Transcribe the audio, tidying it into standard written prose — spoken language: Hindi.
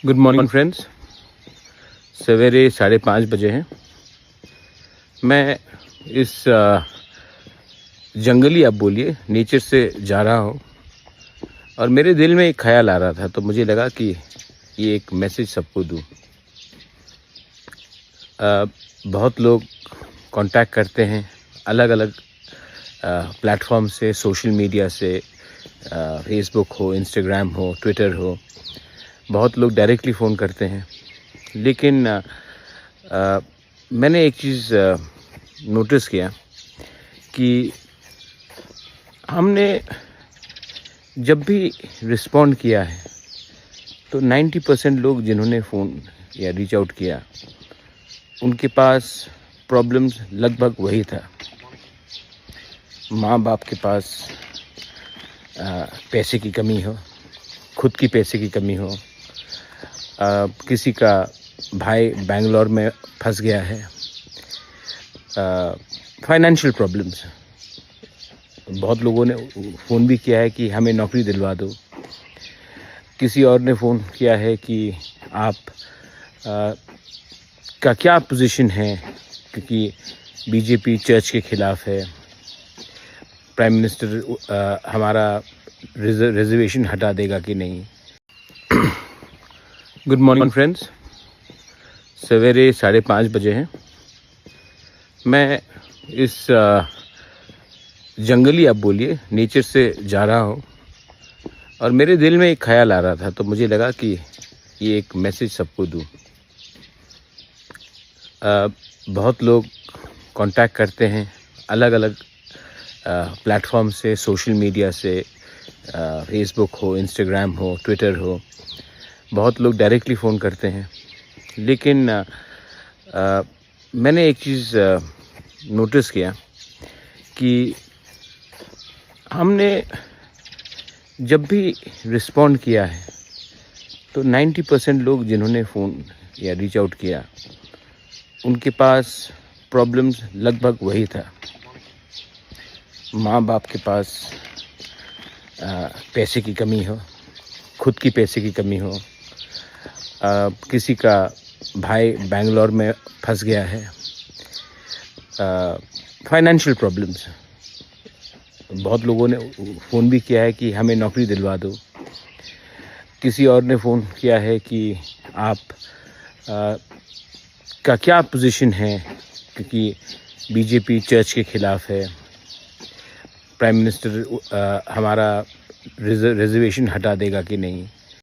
Good morning friends. सवेरे 5:30 बजे हैं। मैं इस जंगली, आप बोलिए, नेचर से जा रहा हूँ और मेरे दिल में एक ख्याल आ रहा था, तो मुझे लगा कि ये एक मैसेज सबको दूँ। बहुत लोग कांटेक्ट करते हैं अलग अलग प्लेटफॉर्म से, सोशल मीडिया से, फेसबुक हो, इंस्टाग्राम हो, ट्विटर हो। बहुत लोग डायरेक्टली फ़ोन करते हैं, लेकिन मैंने एक चीज़ नोटिस किया कि हमने जब भी रिस्पॉन्ड किया है तो 90% लोग जिन्होंने फ़ोन या रीच आउट किया, उनके पास प्रॉब्लम्स लगभग वही था। माँ बाप के पास पैसे की कमी हो, खुद की पैसे की कमी हो, किसी का भाई बेंगलोर में फंस गया है, फाइनेंशियल प्रॉब्लम्स। बहुत लोगों ने फ़ोन भी किया है कि हमें नौकरी दिलवा दो। किसी और ने फ़ोन किया है कि आप का क्या पोजीशन है, क्योंकि बीजेपी चर्च के ख़िलाफ़ है, प्राइम मिनिस्टर हमारा रिजर्वेशन हटा देगा कि नहीं। Good morning friends. सवेरे 5:30 बजे हैं। मैं इस जंगली, आप बोलिए, नेचर से जा रहा हूँ और मेरे दिल में एक ख्याल आ रहा था, तो मुझे लगा कि ये एक मैसेज सबको दूँ। बहुत लोग कांटेक्ट करते हैं अलग अलग प्लेटफॉर्म से, सोशल मीडिया से, फेसबुक हो, इंस्टाग्राम हो, ट्विटर हो। बहुत लोग डायरेक्टली फ़ोन करते हैं, लेकिन मैंने एक चीज़ नोटिस किया कि हमने जब भी रिस्पॉन्ड किया है तो 90% लोग जिन्होंने फ़ोन या रीच आउट किया, उनके पास प्रॉब्लम्स लगभग वही था। माँ बाप के पास पैसे की कमी हो, खुद की पैसे की कमी हो, किसी का भाई बेंगलोर में फंस गया है, फाइनेंशियल प्रॉब्लम्स। बहुत लोगों ने फ़ोन भी किया है कि हमें नौकरी दिलवा दो। किसी और ने फ़ोन किया है कि आप का क्या पोजीशन है, क्योंकि बीजेपी चर्च के ख़िलाफ़ है, प्राइम मिनिस्टर हमारा रिजर्वेशन हटा देगा कि नहीं।